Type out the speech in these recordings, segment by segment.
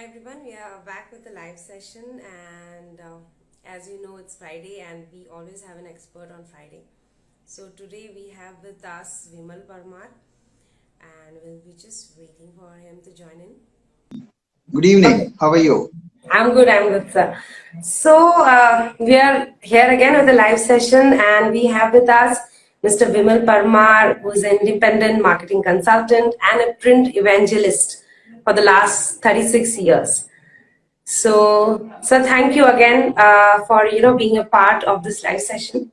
Hi everyone, we are back with the live session and as you know it's Friday and we always have an expert on Friday. So today we have with us Vimal Parmar and we'll be just waiting for him to join in. Good evening. How are you? I'm good, sir. So we are here again with the live session and we have with us Mr. Vimal Parmar, who is an independent marketing consultant and a print evangelist for the last 36 years. So, sir, thank you again for being a part of this live session.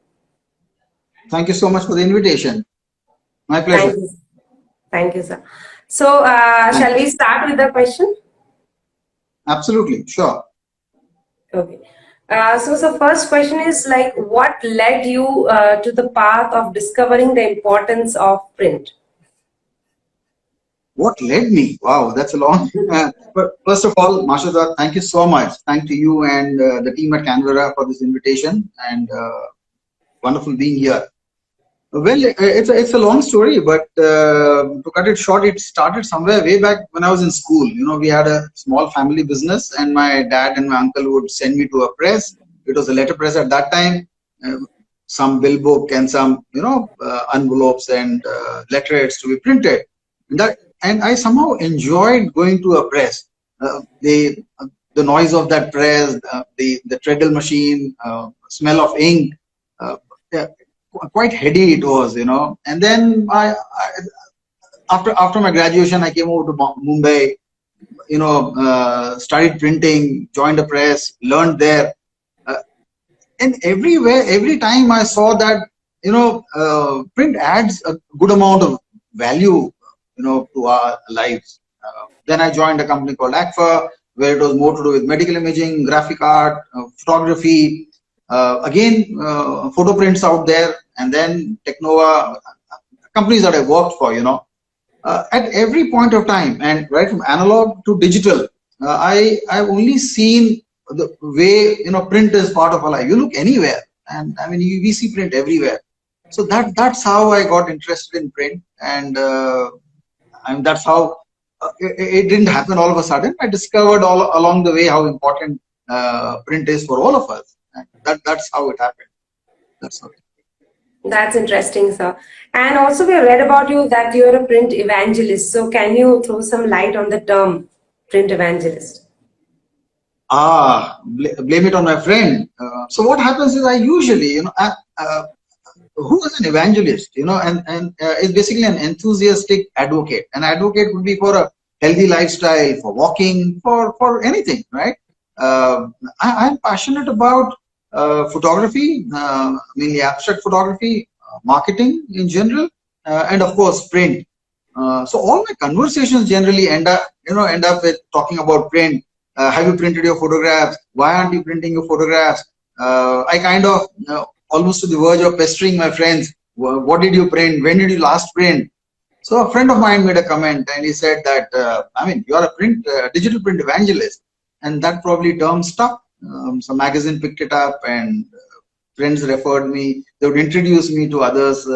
Thank you so much for the invitation. My pleasure. Thank you, sir. So, shall we start with the question? Absolutely, sure. Okay. So first question is like, what led you to the path of discovering the importance of print? What led me? Wow, that's a long. But first of all, Mashada, thank you so much. Thank to you and the team at Canvera for this invitation and wonderful being here. Well, it's a long story, but to cut it short, it started somewhere way back when I was in school. You know, we had a small family business, and my dad and my uncle would send me to a press. It was a letter press at that time. Some bill book and some envelopes and letterheads to be printed. And I somehow enjoyed going to a press. The noise of that press, the treadle machine, smell of ink. Yeah, quite heady it was, and then after my graduation I came over to Mumbai, started printing, joined a press, learned there, and every time I saw that print adds a good amount of value to our lives. Then I joined a company called ACFA, where it was more to do with medical imaging, graphic art, photography, photo prints out there, and then Technova, companies that I worked for, at every point of time, and right from analog to digital, I've only seen the way print is part of our life. You look anywhere, and I mean we see print everywhere. So that's how I got interested in print, and that's how it didn't happen all of a sudden. I discovered all along the way how important print is for all of us. And that's how it happened. That's how. That's interesting, sir. And also we read about you that you're a print evangelist. So can you throw some light on the term print evangelist? Blame it on my friend. So what happens is I usually, who is an evangelist, and is basically an enthusiastic advocate. An advocate would be for a healthy lifestyle, for walking, for anything, right? I'm passionate about photography, mainly abstract photography, marketing in general, and of course print. So all my conversations generally end up with talking about print. Have you printed your photographs? Why aren't you printing your photographs? I kind of almost to the verge of pestering my friends. What did you print? When did you last print? So a friend of mine made a comment and he said that, you're a digital print evangelist, and that probably term stuck. Some magazine picked it up and friends referred me. They would introduce me to others,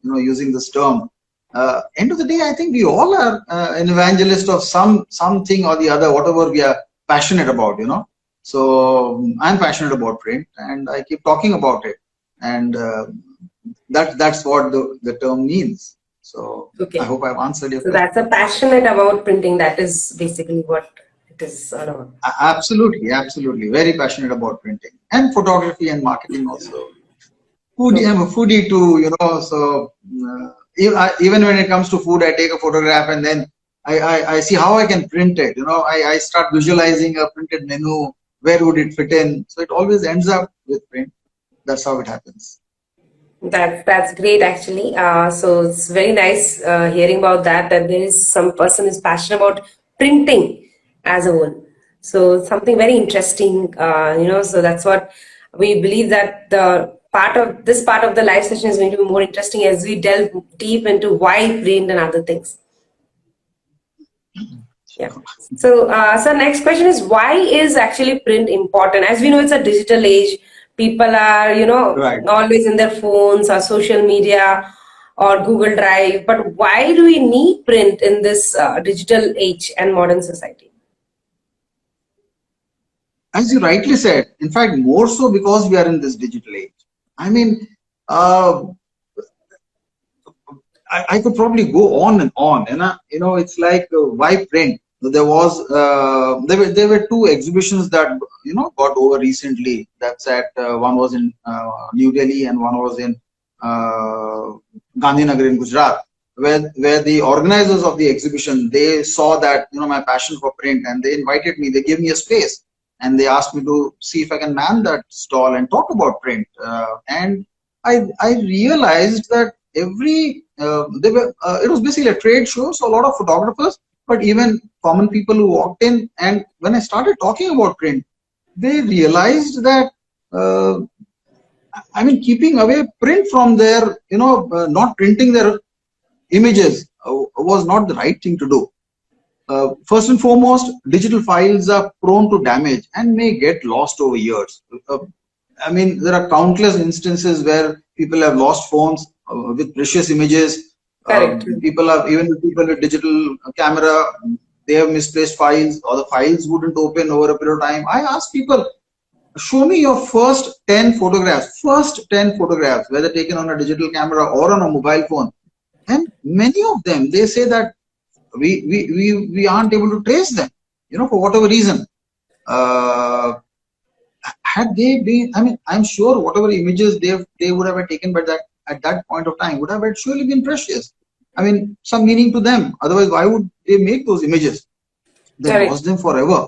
using this term. End of the day, I think we all are an evangelist of something or the other, whatever we are passionate about, So I'm passionate about print and I keep talking about it. And that's what the term means. So okay. I hope I've answered your question. That's a passionate about printing. That is basically what it is about. Absolutely. Very passionate about printing and photography and marketing also. Foodie, I'm a foodie too, so even when it comes to food, I take a photograph and then I see how I can print it. I start visualizing a printed menu. Where would it fit in? So it always ends up with print. That's how it happens. That's great actually. So it's very nice hearing about that there is some person is passionate about printing as a whole. So something very interesting, so that's what we believe that the part of the live session is going to be more interesting as we delve deep into why print and other things. Yeah. So, next question is, why is actually print important? As we know, it's a digital age. People are, right, always in their phones or social media or Google Drive. But why do we need print in this digital age and modern society? as you rightly said, in fact, more so because we are in this digital age. I mean, uh, I could probably go on and on, and it's like why print? There were two exhibitions that got over recently. That's at one was in New Delhi and one was in uh, Gandhinagar in Gujarat, where the organizers of the exhibition, they saw that my passion for print, and they invited me. They gave me a space, and they asked me to see if I can man that stall and talk about print. And I realized that it was basically a trade show, so a lot of photographers, but even common people who walked in. And when I started talking about print, they realized that keeping away print from their, not printing their images was not the right thing to do. First and foremost, digital files are prone to damage and may get lost over years. There are countless instances where people have lost phones with precious images. Correct. Even people with digital camera, they have misplaced files, or the files wouldn't open over a period of time. I ask people, show me your first 10 photographs, whether taken on a digital camera or on a mobile phone. And many of them, they say that we aren't able to trace them, for whatever reason. Had they been, I'm sure whatever images they would have taken by that at that point of time would have surely been precious. Some meaning to them. Otherwise, why would they make those images? They lost them forever.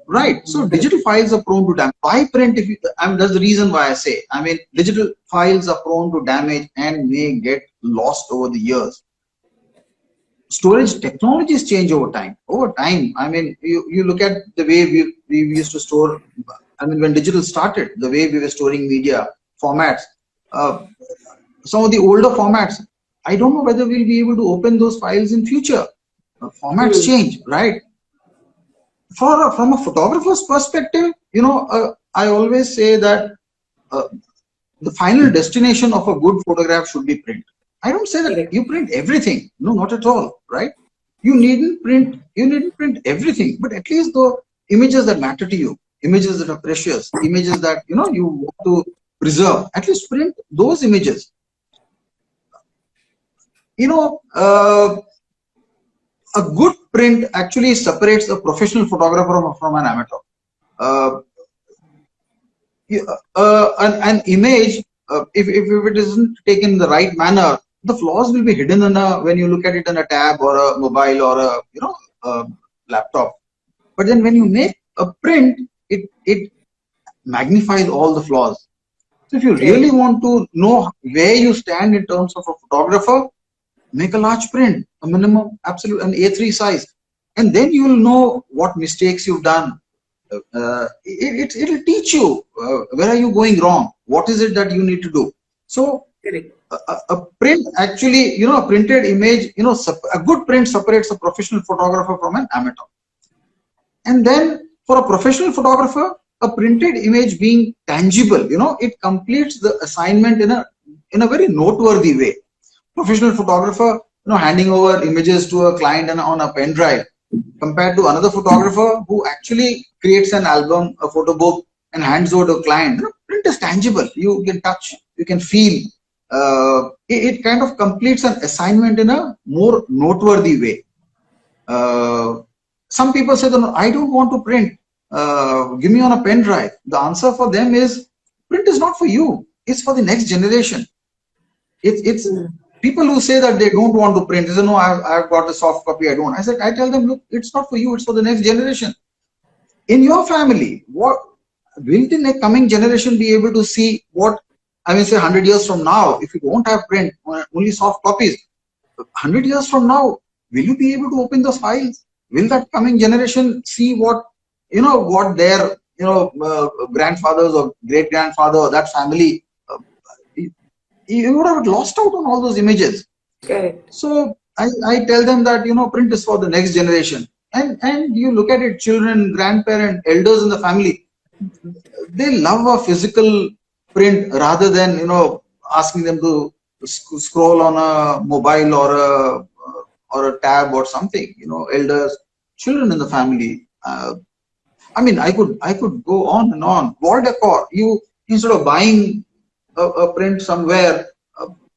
Right. So digital files are prone to damage. Why print? That's the reason why I say. Digital files are prone to damage and may get lost over the years. Storage technologies change over time. You look at the way we used to store. When digital started, the way we were storing media formats, some of the older formats, I don't know whether we'll be able to open those files in future. Formats change, right? From a photographer's perspective, I always say that the final destination of a good photograph should be print. I don't say that you print everything. No, not at all, right? You needn't print everything, but at least the images that matter to you, images that are precious, images that you want to preserve, at least print those images. A good print actually separates a professional photographer from an amateur. An image, if it isn't taken in the right manner, the flaws will be hidden when you look at it on a tab or a mobile or a laptop. But then when you make a print, it magnifies all the flaws. So if you really want to know where you stand in terms of a photographer, make a large print, a minimum, absolute, an A3 size, and then you will know what mistakes you've done. It'll teach you where are you going wrong, what is it that you need to do. So a print actually, a printed image, a good print separates a professional photographer from an amateur. And then for a professional photographer, a printed image being tangible, it completes the assignment in a very noteworthy way. Professional photographer, handing over images to a client on a pen drive, compared to another photographer who actually creates an album, a photo book, and hands over to a client. Print is tangible. You can touch, you can feel. It kind of completes an assignment in a more noteworthy way. Some people say that I don't want to print. Give me on a pen drive. The answer for them is print is not for you. It's for the next generation. It's people who say that they don't want to print. They say, no, I've got a soft copy. I tell them, look, it's not for you. It's for the next generation. In your family, what will the coming generation be able to see? What say 100 years from now, if you don't have print, only soft copies, 100 years from now, will you be able to open those files? Will that coming generation see what their grandfathers or great grandfather or that family? You would have lost out on all those images. So I tell them that print is for the next generation. And you look at it, children, grandparents, elders in the family, they love a physical print rather than asking them to scroll on a mobile or a tab or something. Elders, children in the family. I mean, I could go on and on. Wall decor. You, instead of buying a print somewhere,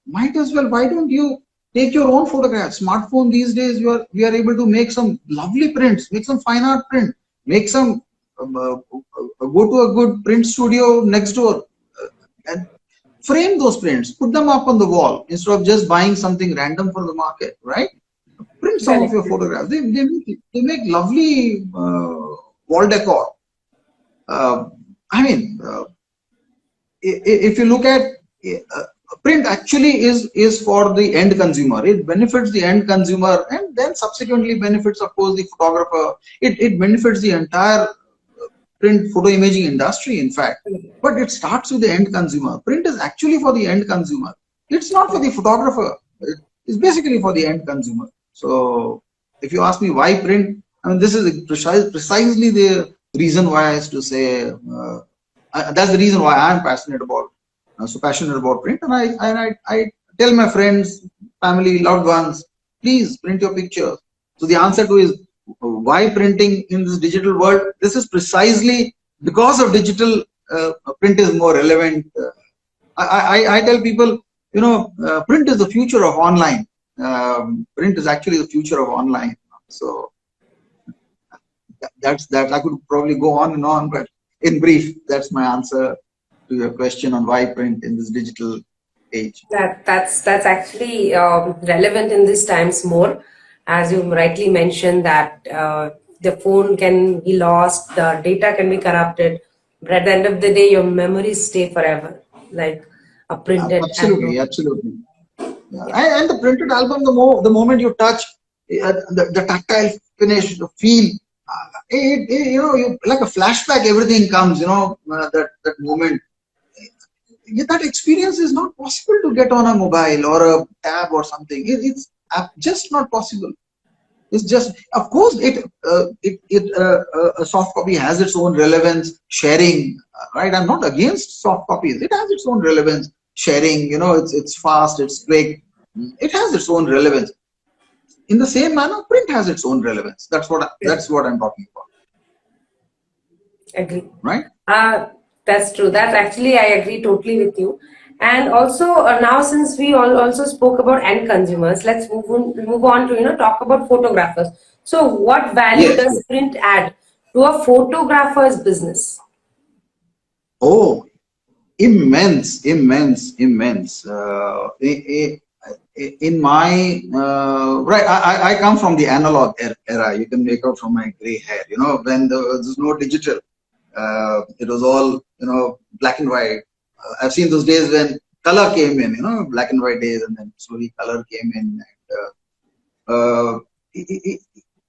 might as well. Why don't you take your own photographs? Smartphone these days, we are able to make some lovely prints, make some fine art print, make some go to a good print studio next door, and frame those prints, put them up on the wall instead of just buying something random from the market, right? Print some of your photographs. They make lovely wall decor. I mean, if you look at print, actually is for the end consumer. It benefits the end consumer, and then subsequently benefits, of course, the photographer. It benefits the entire print photo imaging industry, in fact. But it starts with the end consumer. Print is actually for the end consumer. It's not for the photographer. It's basically for the end consumer. So if you ask me why print, I mean, this is precisely the reason why I used to say, that's the reason why I'm passionate about, so passionate about print. And I tell my friends, family, loved ones, please print your pictures. So the answer to is why printing in this digital world. This is precisely because of digital. Print is more relevant. I tell people, you know, print is the future of online. Print is actually the future of online. So that's that. I could probably go on and on, but in brief, that's my answer to your question on why print in this digital age. That's actually relevant in these times more, as you rightly mentioned that the phone can be lost, the data can be corrupted, but at the end of the day, your memories stay forever, like a printed Absolutely, album. absolutely. Yeah. And the printed album, the moment you touch the tactile finish, the feel, you know, you like a flashback. Everything comes, you know, that moment. That experience is not possible to get on a mobile or a tab or something. It's just not possible. It's just, of course, a soft copy has its own relevance. Sharing, right? I'm not against soft copies. It has its own relevance. Sharing, you know, it's fast, it's quick. It has its own relevance. In the same manner, print has its own relevance. That's what I'm talking about. Agree. Right? That's true. That's actually, I agree totally with you. And also now, since we all also spoke about end consumers, let's move on to, you know, talk about photographers. So what value Yes. does print add to a photographer's business? Oh, immense. In my right, I come from the analog era. You can make out from my gray hair. You know, when there was no digital, it was all, you know, black and white. I've seen those days when color came in. You know, black and white days, and then slowly color came in. And,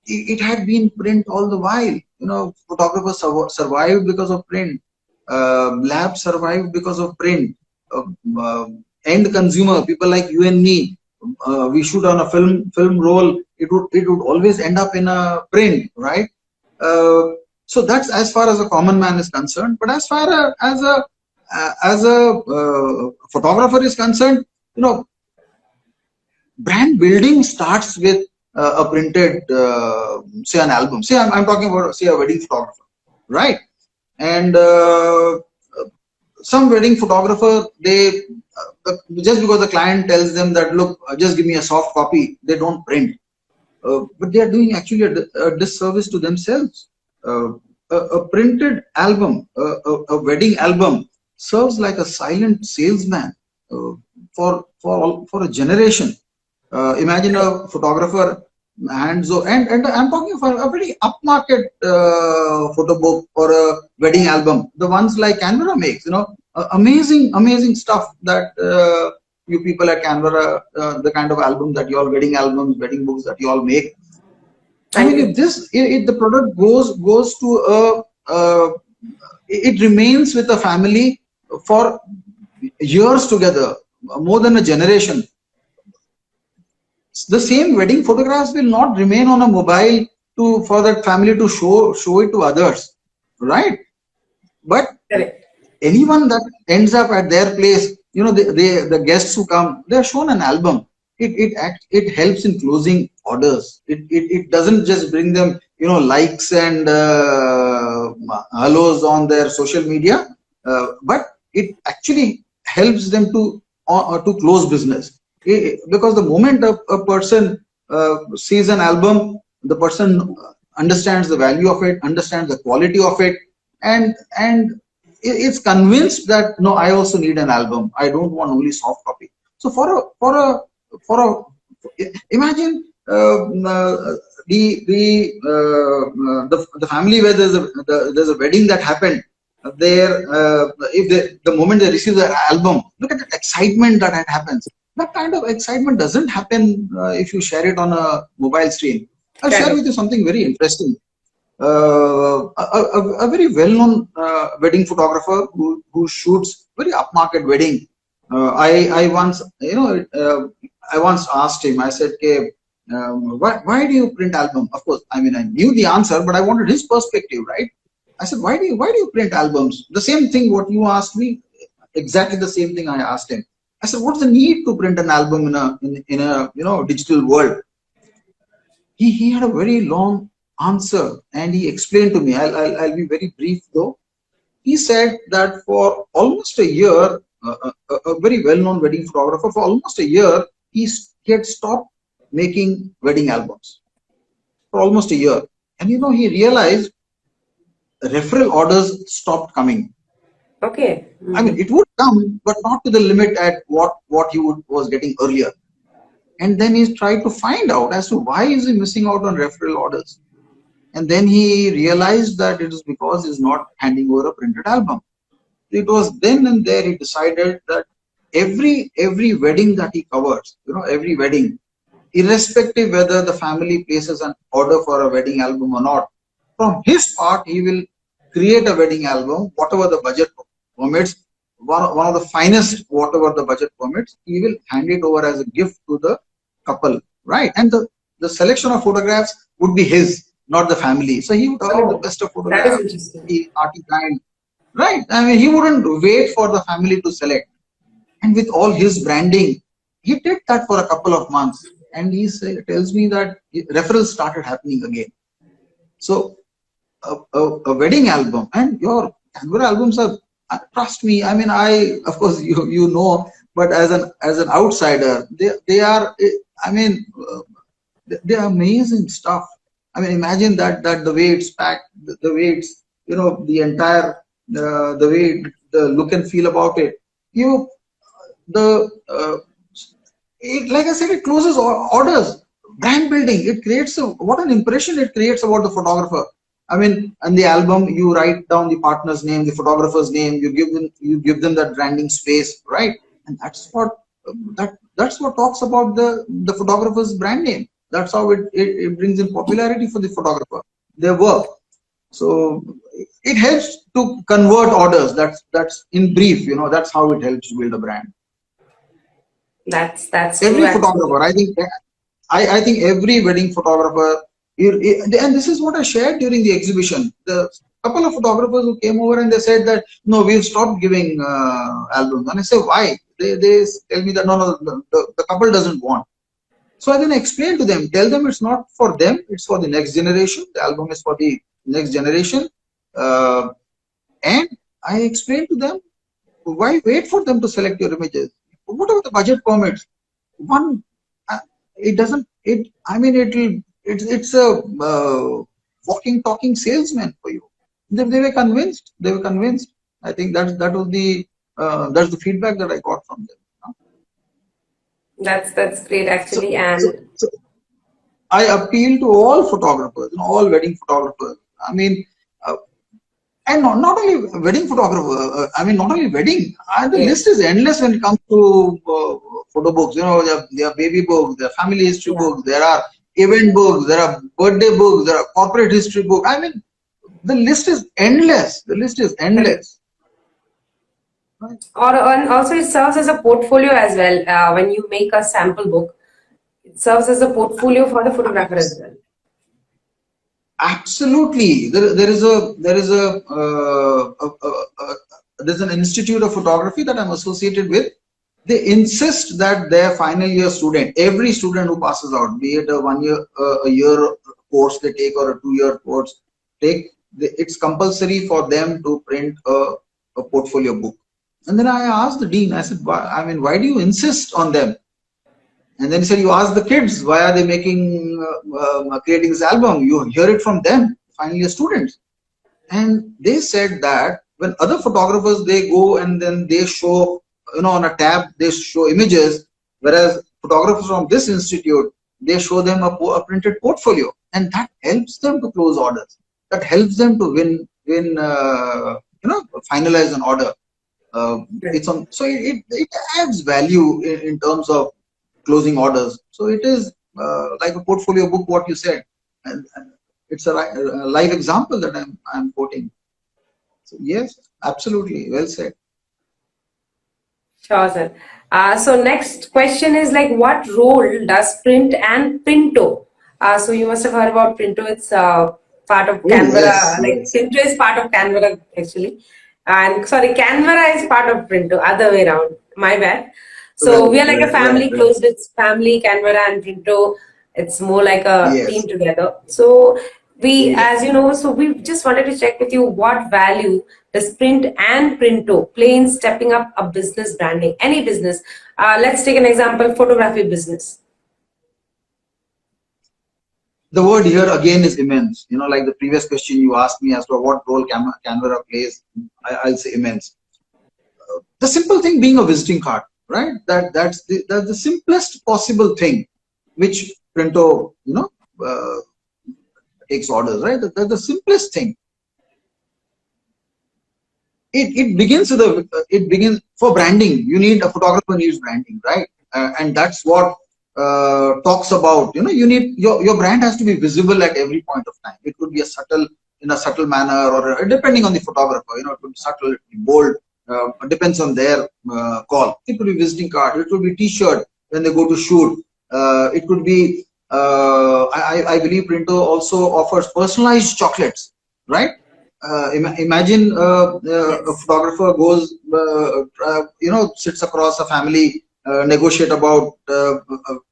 it had been print all the while. You know, photographers survived because of print. Labs survived because of print. End consumer, people like you and me, we shoot on a film roll. It would always end up in a print, right? So that's as far as a common man is concerned. But as far as a photographer is concerned, you know, brand building starts with a printed, say, an album. Say I'm talking about, say, a wedding photographer, right? And some wedding photographer, they just because the client tells them that, look, just give me a soft copy, they don't print. But they are doing actually a disservice to themselves. A printed album, a wedding album, serves like a silent salesman for a generation. Imagine a photographer and I'm talking for a very upmarket photo book or a wedding album, the ones like Canvera makes, you know, amazing stuff that you people at Canvera, the kind of album that you all, wedding albums, wedding books that you all make. I mean, if the product goes to it remains with the family for years together, more than a generation. The same wedding photographs will not remain on a mobile for that family to show it to others, right? But anyone that ends up at their place, you know, the guests who come, they are shown an album. It helps in closing orders. It doesn't just bring them, you know, likes and hellos on their social media, but it actually helps them to close business. Because the moment a person sees an album, the person understands the value of it, understands the quality of it, and it's convinced that no, I also need an album. I don't want only soft copy. So imagine the family where there's a wedding that happened there. If the moment they receive the album, look at the excitement that happens. That kind of excitement doesn't happen if you share it on a mobile screen. I'll share with you something very interesting. A very well-known wedding photographer who shoots very upmarket wedding. I once, I once asked him. I said, "Okay, why do you print album?" Of course, I mean, I knew the answer, but I wanted his perspective, right? I said, "Why do you print albums?" The same thing what you asked me, exactly the same thing I asked him. I said, "What's the need to print an album in a digital world?" He had a very long answer, and he explained to me. I'll be very brief though. He said that for almost a year, a very well-known wedding photographer, for almost a year, he had stopped making wedding albums for almost a year. And he realized referral orders stopped coming. Okay. I mean, it would come, but not to the limit at what he was getting earlier. And then he tried to find out as to why is he missing out on referral orders. And then he realized that it is because he's not handing over a printed album. It was then and there he decided that every wedding that he covers, every wedding, irrespective whether the family places an order for a wedding album or not, from his part he will create a wedding album, whatever the budget permits, one of the finest, whatever the budget permits, he will hand it over as a gift to the couple, right? And the selection of photographs would be his, not the family. So he would select the best of photographs. That is interesting. Right? I mean, he wouldn't wait for the family to select. And with all his branding, he did that for a couple of months. And he tells me that referrals started happening again. So a wedding album, and your Canvera albums are, trust me, I mean, of course you know, but as an outsider, they are, I mean, they're amazing stuff. I mean, imagine that the way it's packed, the way it's, the entire, the way the look and feel about it. Like I said, it closes orders, brand building. It creates what an impression it creates about the photographer. I mean, in the album, you write down the partner's name, the photographer's name. You give them that branding space, right? And that's what talks about the photographer's brand name. That's how it brings in popularity for the photographer, their work. So it helps to convert orders. That's in brief. That's how it helps to build a brand. That's every photographer. I think every wedding photographer. And this is what I shared during the exhibition. The couple of photographers who came over and they said that no, we've stopped giving albums. And I say, why? They tell me that no, the couple doesn't want. So I then explain to them, tell them it's not for them, it's for the next generation. The album is for the next generation. And I explain to them, why wait for them to select your images? Whatever the budget permits, it's a walking, talking salesman for you. They were convinced. I think that's the feedback that I got from them. That's great, actually. So I appeal to all photographers, all wedding photographers. I mean, and not only wedding photographer. I mean, not only wedding. The list is endless when it comes to photo books. There are baby books, there are family history books, there are event books, there are birthday books, there are corporate history books. I mean, the list is endless. And also it serves as a portfolio as well. When you make a sample book, it serves as a portfolio for the photographer as well. Absolutely. There's an institute of photography that I'm associated with. They insist that their final year student, every student who passes out, be it a 1 year, a year course they take or a 2 year course take, it's compulsory for them to print a portfolio book. And then I asked the dean, I said, why do you insist on them? And then he said, you ask the kids, why are they creating this album? You hear it from them, final year students. And they said that when other photographers, they go and then they show, on a tab, they show images, whereas photographers from this institute, they show them a printed portfolio, and that helps them to close orders. That helps them to finalize an order. So it adds value in terms of closing orders. So it is like a portfolio book, what you said, and it's a live example that I'm quoting. So yes, absolutely, well said. Sure, sir. So next question is like, what role does print and Printo? So you must have heard about Printo. It's part of Canvera. Yes. Printo is part of Canvera actually, and sorry, Canvera is part of Printo. Other way around. My bad. So we are like a family, close with family, Canvera and Printo. It's more like a team together. So we, as you know, so we just wanted to check with you, what value does print and Printo play in stepping up a business branding, any business? Let's take an example, photography business. The word here again is immense. Like the previous question you asked me as to what role Canvera plays, I'll say immense. The simple thing being a visiting card, right? That's the simplest possible thing, which Printo, takes orders, right? That's the simplest thing. It begins for branding. A photographer needs branding, right? And that's what talks about, you need your brand has to be visible at every point of time. It could be in a subtle manner, or depending on the photographer, it could be subtle, it could be bold, depends on their call. It could be visiting card, it could be t-shirt when they go to shoot, it could be I believe Printo also offers personalized chocolates, right? Imagine a photographer goes, sits across a family, negotiate about a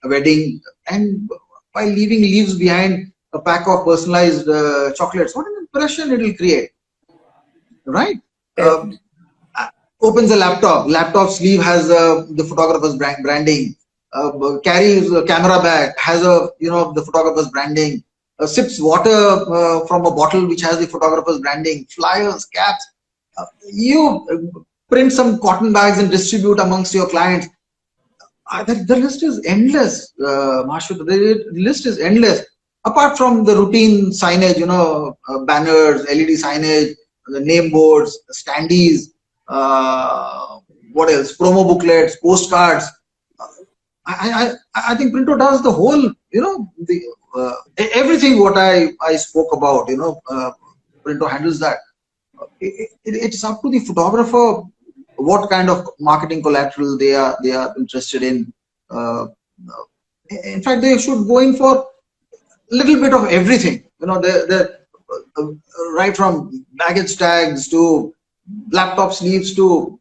wedding, and while leaves behind a pack of personalized chocolates. What an impression it will create, right? Opens a laptop sleeve has the photographer's branding. Carries a camera bag, has the photographer's branding. Sips water from a bottle which has the photographer's branding. Flyers, caps. You print some cotton bags and distribute amongst your clients. The list is endless, Marshall. The list is endless. Apart from the routine signage, banners, LED signage, the name boards, standees, what else? Promo booklets, postcards. I think Printo does the whole, everything what I spoke about, Printo handles that. It's up to the photographer what kind of marketing collateral they are interested in. In fact, they should go in for a little bit of everything. They're right from baggage tags to laptop sleeves to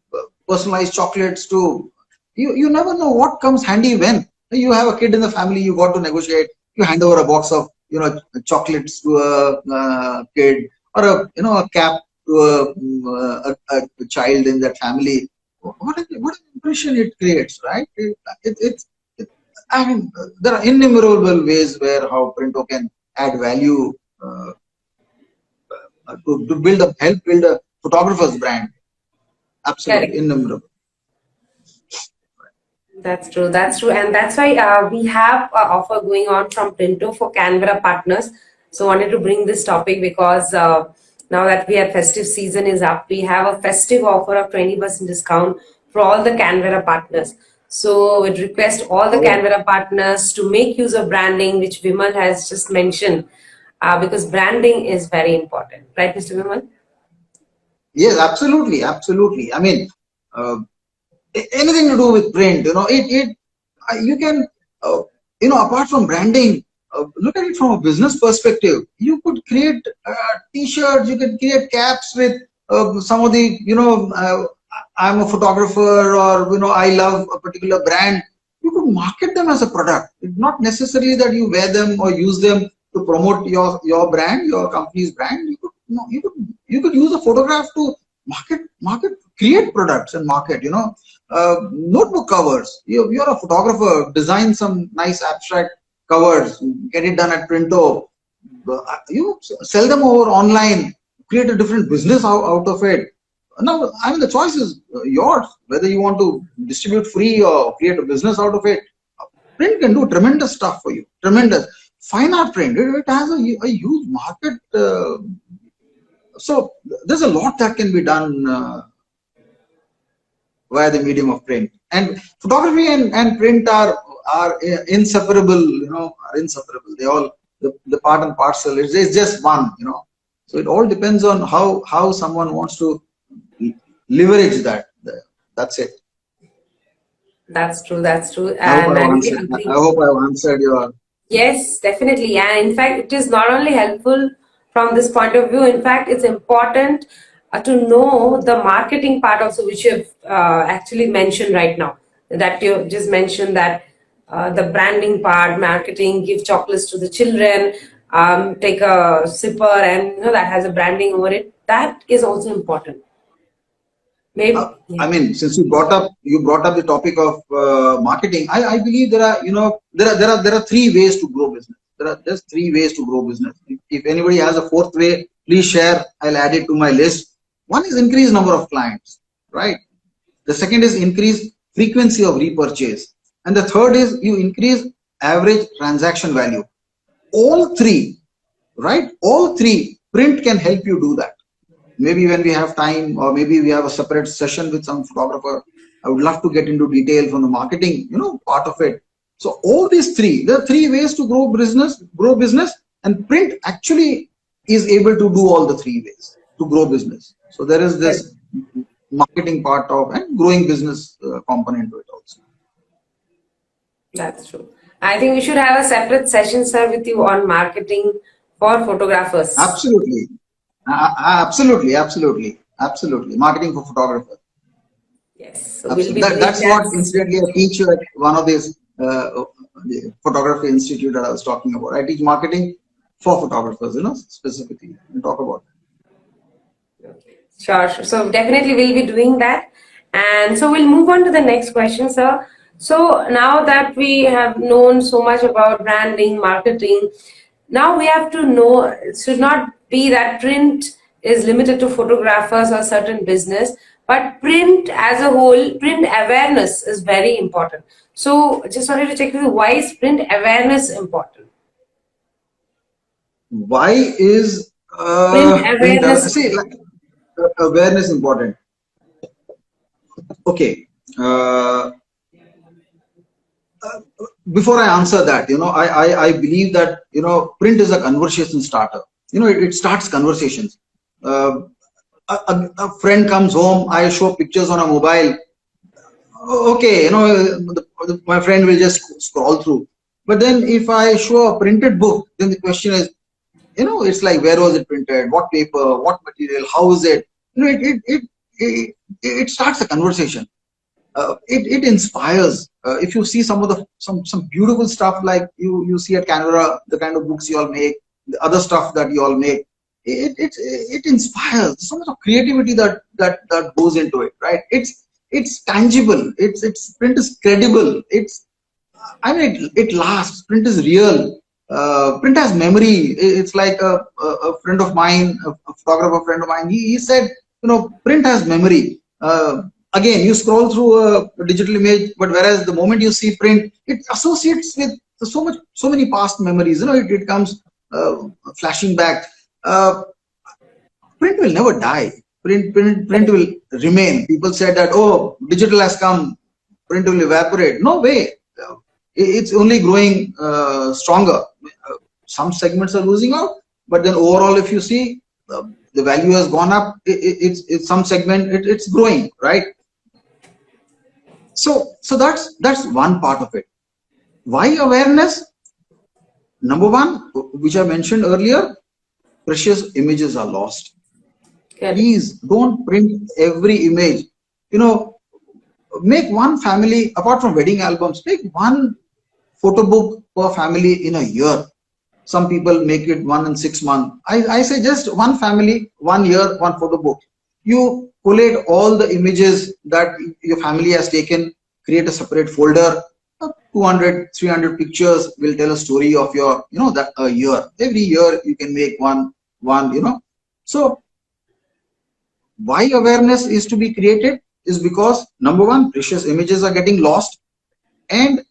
personalized chocolates to you never know what comes handy when. You have a kid in the family, you got to negotiate, you hand over a box of chocolates to a kid, or a cap to a child in that family. What an impression it creates, right? I mean, there are innumerable ways where how Printo can add value to help build a photographer's brand. Absolutely innumerable. That's true. And that's why we have an offer going on from Printo for Canvera partners. So I wanted to bring this topic because now that festive season is up, we have a festive offer of 20% discount for all the Canvera partners. So we'd request all the Canvera partners to make use of branding, which Vimal has just mentioned, because branding is very important. Right, Mr. Vimal? Yes, absolutely. I mean, anything to do with print, you can, apart from branding, look at it from a business perspective. You could create t-shirts, you could create caps with some of the, I'm a photographer, or, I love a particular brand. You could market them as a product. It's not necessarily that you wear them or use them to promote your brand, your company's brand. You could No, you could use a photograph to create products and market. Notebook covers. You're a photographer. Design some nice abstract covers. Get it done at Printo. You sell them over online. Create a different business out of it. Now, I mean, the choice is yours. Whether you want to distribute free or create a business out of it. Print can do tremendous stuff for you. Tremendous. Fine art print. It has a huge market. So there's a lot that can be done via the medium of print. And photography and print are inseparable. Are inseparable. They all the part and parcel. It's just one. So it all depends on how someone wants to leverage that. That's it. That's true. That's true. I hope And I hope I've answered your. yes, definitely. And in fact, it is not only helpful from this point of view. In fact, it's important to know the marketing part also, which you have actually mentioned right now. That you just mentioned that the branding part, marketing, give chocolates to the children, take a sipper, and that has a branding over it. That is also important. Maybe. I mean, since you brought up the topic of marketing, I believe there are three ways to grow business. There's three ways to grow business. If anybody has a fourth way, please share. I'll add it to my list. One is increase number of clients, right? The second is increase frequency of repurchase, and the third is you increase average transaction value. All three, right? All three, print can help you do that. Maybe when we have time, or maybe we have a separate session with some photographer, I would love to get into detail from the marketing, part of it. So all these three, there are three ways to grow business, and print actually is able to do all the three ways to grow business. So there is this marketing part of and growing business component to it also. That's true. I think we should have a separate session, sir, with you on marketing for photographers. Absolutely. Absolutely. Marketing for photographers. Yes. So we'll be that's what incidentally I teach you at one of these the photography institute that I was talking about. I teach marketing for photographers, specifically. We talk about it. Sure. So definitely we'll be doing that. And so we'll move on to the next question, sir. So now that we have known so much about branding, marketing, now we have to know, it should not be that print is limited to photographers or certain business, but print as a whole, print awareness is very important. So just wanted to check with you, why is print awareness important? Why is print awareness? Awareness important? Okay. Before I answer that, I believe that, print is a conversation starter. It starts conversations. A friend comes home, I show pictures on a mobile. Okay, my friend will just scroll through. But then if I show a printed book, then the question is, it's like, where was it printed? What paper? What material? How is it? It starts a conversation. It inspires. If you see some beautiful stuff like you see at Canvera, the kind of books you all make, the other stuff that you all make, it inspires. So much of creativity that goes into it, right? It's tangible. It's print is credible. It lasts. Print is real. Print has memory. It's like a friend of mine, a photographer friend of mine. He said, print has memory. Again, you scroll through a digital image, but whereas the moment you see print, it associates with so many past memories. It comes flashing back. Print will never die. Print will remain. People said that, oh, digital has come, print will evaporate. No way. It's only growing stronger. Some segments are losing out, but then overall, if you see, the value has gone up. It's some segment. It's growing, right? So that's one part of it. Why awareness? Number one, which I mentioned earlier, precious images are lost. Okay. Please don't print every image. Make one family, apart from wedding albums, make one photo book per family in a year. Some people make it 1 in 6 months. I say just one family, 1 year, one photo book. You collate all the images that your family has taken, create a separate folder. 200, 300 pictures will tell a story of your, that a year. Every year you can make one. So why awareness is to be created is because number one, precious images are getting lost, and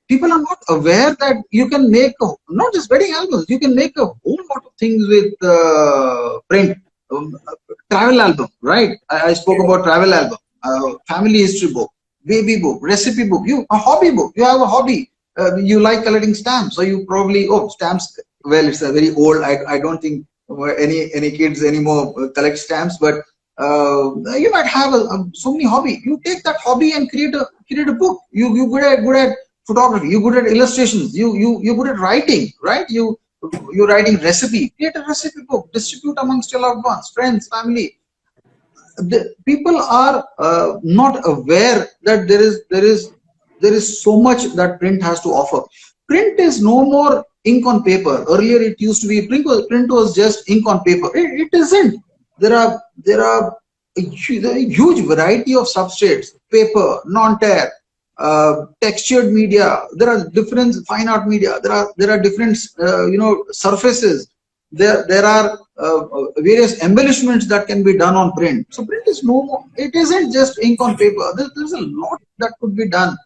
people are not aware that you can make not just wedding albums, you can make a whole lot of things with print. Travel album, right? I spoke about travel album, family history book, baby book, recipe book, a hobby book. You have a hobby, you like collecting stamps, so you probably, stamps, well, it's a very old, I don't think any kids anymore collect stamps, but you might have so many hobby. You take that hobby and create a book. You good at photography, you good at illustrations, you good at writing, right? You're writing recipe, create a recipe book, distribute amongst your loved ones, friends, family. The people are not aware that there is so much that print has to offer. Print is no more ink on paper. Earlier it used to be print was just ink on paper. It isn't. There are a huge variety of substrates: paper, non-tear, textured media. There are different fine art media. There are different surfaces. There are various embellishments that can be done on print. So print is no more. It isn't just ink on paper. There's a lot that could be done.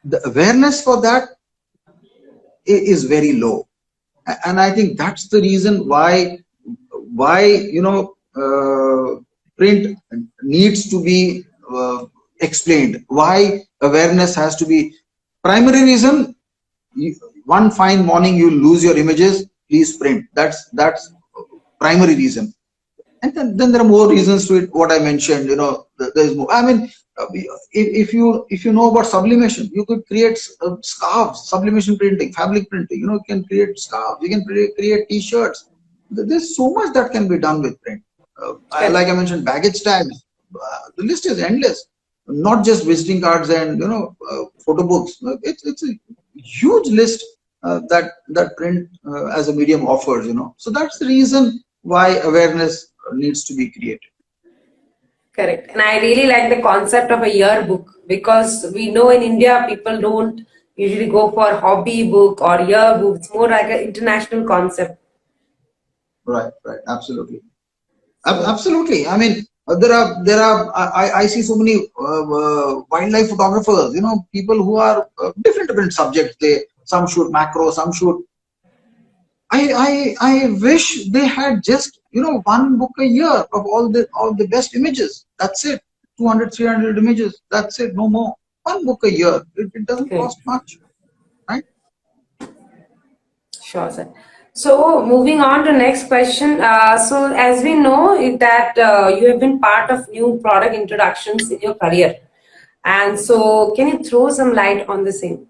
The awareness for that is very low, and I think that's the reason why print needs to be explained. Why awareness has to be primary reason. One fine morning you lose your images, please print. That's primary reason. And then there are more reasons to it. What I mentioned, there's more. I mean, if you know about sublimation, you could create scarves, sublimation printing, fabric printing. You can create scarves. You can create T-shirts. There's so much that can be done with print. Like I mentioned, baggage tags. The list is endless. Not just visiting cards and photo books. It's a huge list that print as a medium offers. So that's the reason why awareness needs to be created. Correct. And I really like the concept of a yearbook, because we know in India people don't usually go for hobby book or yearbook. It's more like an international concept. Right, absolutely. Absolutely. I mean, I see so many wildlife photographers, people who are different subjects. Some shoot macro, some shoot. I wish they had just one book a year of all the best images. That's it. 200, 300 images. That's it. No more. One book a year. It doesn't cost much, right? Sure, sir. So moving on to next question. So as we know that you have been part of new product introductions in your career, and so can you throw some light on the same?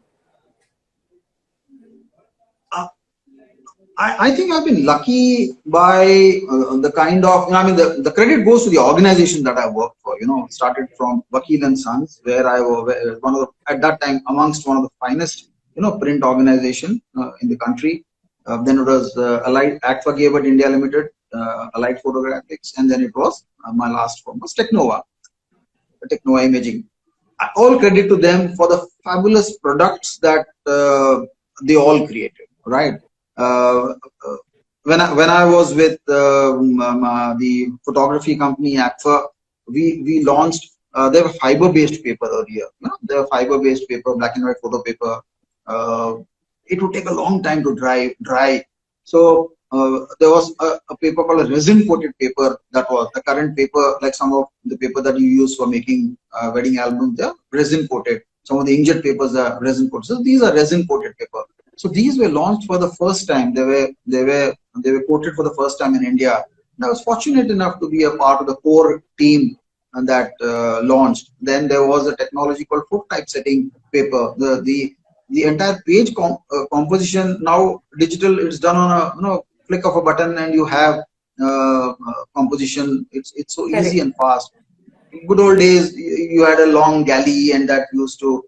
I think I've been lucky by the kind of, I mean, the credit goes to the organization that I worked for. Started from 𝐕𝐢𝐦𝐚𝐥 𝐏𝐚𝐫 where I was one of at that time amongst one of the finest print organization in the country. Then it was Agfa gave it India Limited, Allied Photographics, and then it was my last firm was Technova Imaging. All credit to them for the fabulous products that they all created, right? When I was with the photography company Agfa, we launched. They were fiber-based paper earlier. They were fiber-based paper, black and white photo paper. It would take a long time to dry. So there was a paper called a resin-coated paper. That was the current paper, like some of the paper that you use for making wedding albums. They're resin-coated. Some of the inkjet papers are resin-coated. So these are resin-coated paper. So these were launched for the first time. They were quoted for the first time in India. And I was fortunate enough to be a part of the core team that launched. Then there was a technology called photo typesetting paper. The entire page composition now digital. It's done on a flick of a button, and you have composition. It's so easy and fast. In good old days, you had a long galley, and that used to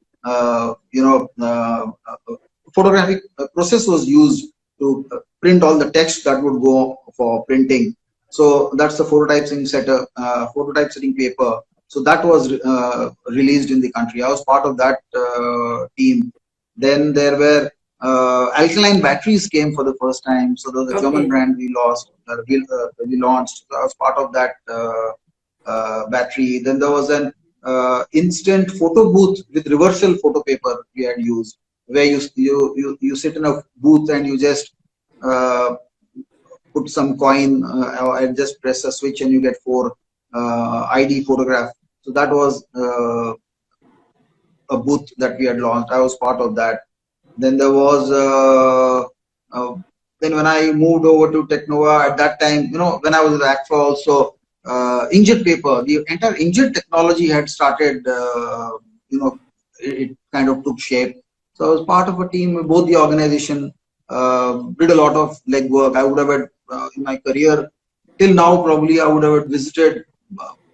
photographic process was used print all the text that would go for printing. So that's the prototype setting paper. So that was released in the country. I was part of that team. Then there were alkaline batteries came for the first time. So there was a German brand we launched. So I was part of that battery. Then there was an instant photo booth with reversal photo paper we had used, where you sit in a booth and you just put some coin and just press a switch and you get 4 ID photograph. So that was a booth that we had launched. I was part of that. Then there was then when I moved over to Technova at that time, when I was at ACFA also, inkjet paper, the entire inkjet technology had started, it kind of took shape. So I was part of a team, both the organization, did a lot of legwork. I would have had, in my career, till now probably I would have visited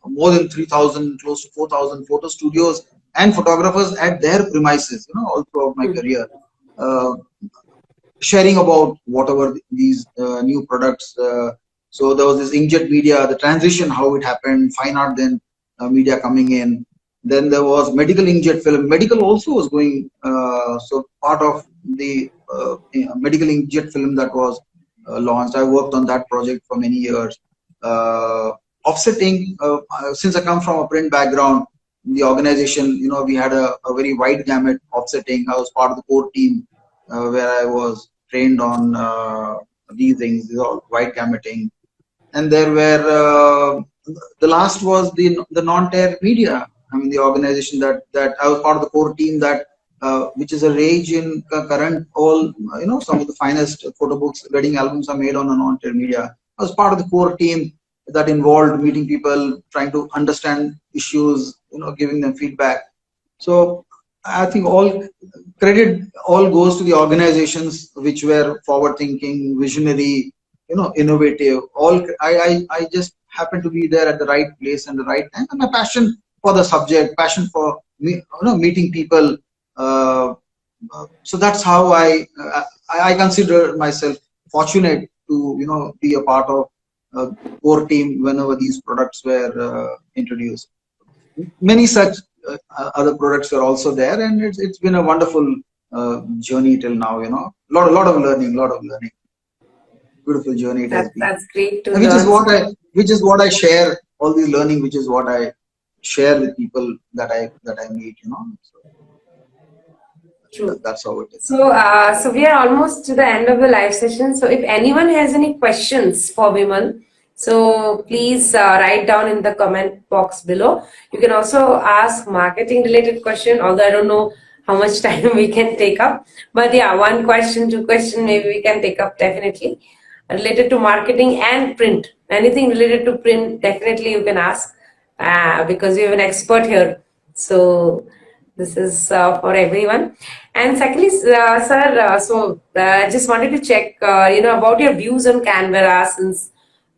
more than 3,000, close to 4,000 photo studios and photographers at their premises, all throughout my career. Sharing about whatever these new products. So there was this inkjet media, the transition, how it happened, fine art, then media coming in. Then there was medical inkjet film. Medical also was going, so part of the medical inkjet film that was launched. I worked on that project for many years. Offsetting, since I come from a print background, the organization, we had a very wide gamut offsetting. I was part of the core team where I was trained on these things, all white gamutting. And there were, the last was the non-tear media. I mean, the organization that I was part of the core team that, which is a rage in current, all, some of the finest photo books, wedding albums are made on a non-tear media. I was part of the core team that involved meeting people, trying to understand issues, giving them feedback. So I think all credit goes to the organizations which were forward-thinking, visionary, innovative. I just happened to be there at the right place and the right time, and my passion for the subject, passion for meeting people. So that's how I consider myself fortunate to be a part of core team whenever these products were introduced. Many such other products were also there, and it's been a wonderful journey till now. Lot of learning. Beautiful journey it has been. That's great to learn. Which is what I share. All these learning, which is what I share with people that I meet. So, true. That's how it is. So we are almost to the end of the live session. So if anyone has any questions for Vimal, so please write down in the comment box below. You can also ask marketing related question, although I don't know how much time we can take up. But yeah, 1 question, 2 question, maybe we can take up definitely. Related to marketing and print. Anything related to print, definitely you can ask because we have an expert here. So this is for everyone. And secondly, sir, so I just wanted to check, about your views on Canvera, since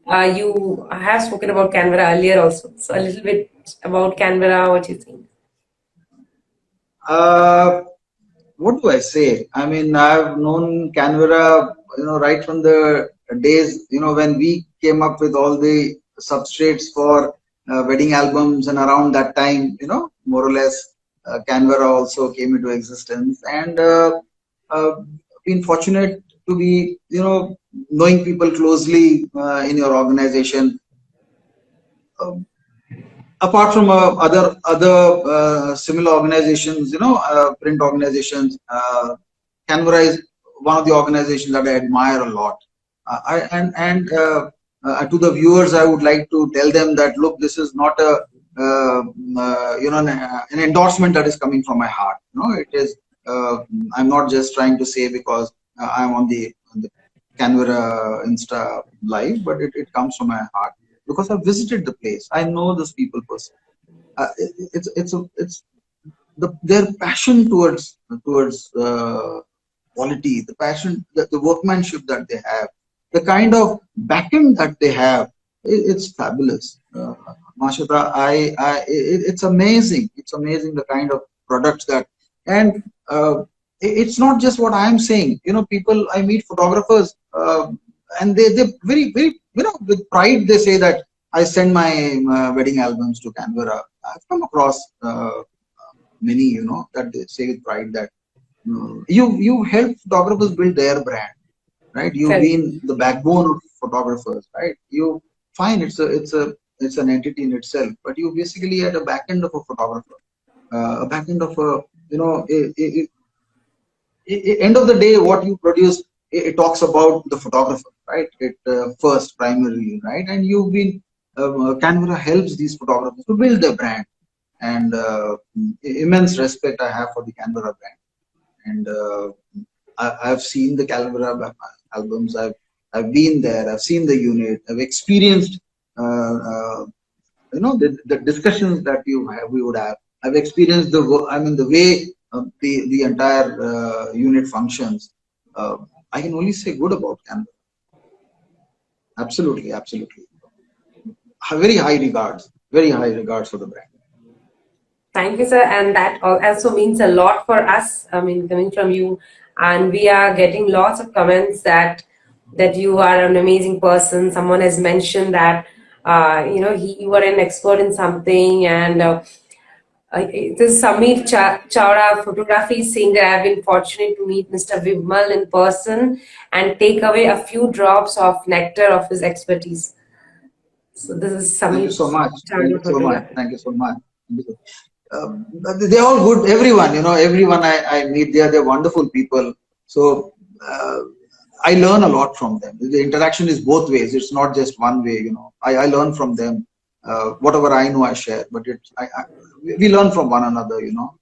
you have spoken about Canvera earlier also. So a little bit about Canvera, what you think? What do I say? I mean, I've known Canvera, right from the days, when we came up with all the substrates for wedding albums, and around that time, more or less, Canvera also came into existence, and been fortunate to be, knowing people closely in your organization. Apart from other similar organizations, print organizations, Canvera is one of the organizations that I admire a lot. To the viewers, I would like to tell them that, look, this is not an endorsement that is coming from my heart. It is. I'm not just trying to say because I'm on the Canvera Insta live, but it comes from my heart because I've visited the place. I know these people personally. It's their passion towards quality, the passion, the workmanship that they have, the kind of backend that they have. It's fabulous. Mashallah, it's amazing. It's amazing the kind of products that, and it's not just what I am saying. You know, people, I meet photographers, and they very, very, you know, with pride they say that I send my wedding albums to Canvera. I've come across many, you know, that they say with pride that you help photographers build their brand, right? You've Correct. been the backbone of photographers, right? You fine, it's an entity in itself, but you basically at a back end of a photographer, a back end of a, you know, end of the day, what you produce, it talks about the photographer, right? It first primarily, right? And you've been Canvera helps these photographers to build their brand, and immense respect I have for the Canvera brand. And I've seen the Canvera albums. I've been there. I've seen the unit. I've experienced you know, the discussions that we would have. I've experienced I mean, the way the entire unit functions. I can only say good about Canvera. Absolutely, absolutely. Very high regards. Very high regards for the brand. Thank you, sir. And that also means a lot for us. I mean, coming from you, and we are getting lots of comments that you are an amazing person. Someone has mentioned that you know, you are an expert in something, and this Samir Chawda photography is saying that I've been fortunate to meet Mr. Vimal in person and take away a few drops of nectar of his expertise. So this is Thank you Samir so much. Thank Chawda you so much. photography. Thank you so much. They're all good. Everyone, you know, everyone I meet, they're wonderful people. So I learn a lot from them. The interaction is both ways. It's not just one way. You know, I learn from them. Whatever I know, I share. But we learn from one another. You know.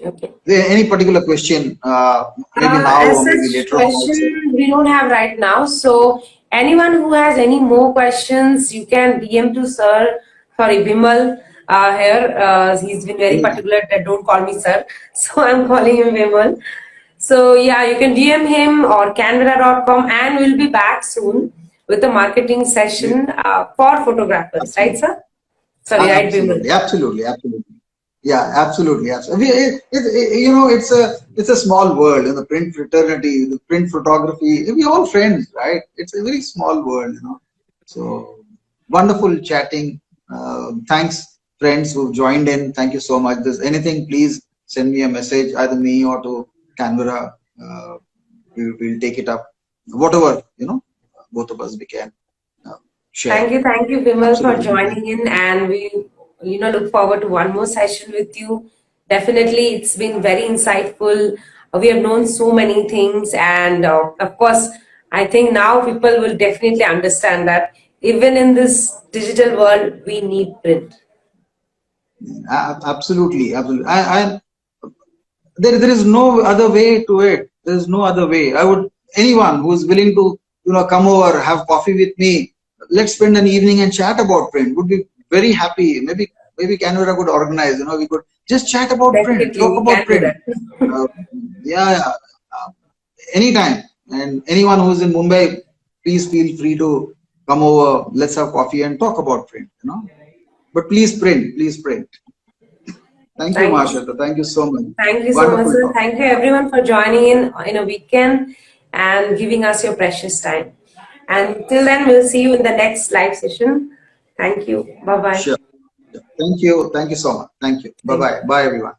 Okay. Any particular question? Maybe now As or maybe such later on also. question we don't have right now. So anyone who has any more questions, you can DM to sir. Sorry, Vimal here. He's been very Anytime. particular that don't call me sir. So I'm calling him Vimal. So yeah, you can DM him or canvera.com, and we'll be back soon with a marketing session for photographers, right, Absolutely. sir? Sorry, right, Vimal? Absolutely, absolutely, absolutely. Yeah, absolutely, absolutely. You know, it's a small world in the print fraternity, the print photography. We're all friends, right? It's a very small world, you know. So wonderful chatting. Thanks, friends who joined in. Thank you so much. If there's anything, please send me a message, either me or to Canvera. We'll take it up. Whatever, you know, both of us we can share. Thank you, Vimal, for Absolutely. joining in, and we, you know, look forward to one more session with you. Definitely, it's been very insightful. We have known so many things, and of course, I think now people will definitely understand that even in this digital world, we need print. Absolutely, absolutely. There is no other way to it. There is no other way. I would, anyone who is willing to, you know, come over, have coffee with me, let's spend an evening and chat about print. Would be very happy. Maybe Canvera could organize. You know, we could just chat about print, Definitely, talk we about can do print. that. Uh, yeah, anytime. And anyone who's in Mumbai, please feel free to come over. Let's have coffee and talk about print. You know, but please print. Please print. Thank you, Thank you. Marsha. Thank you so much. Thank you so much, Wonderful sir. talk. Thank you, everyone, for joining in a weekend and giving us your precious time. And till then, we'll see you in the next live session. Thank you. Bye bye. Sure. Thank you. Thank you so much. Thank you. Thank Bye-bye. you. Bye, everyone.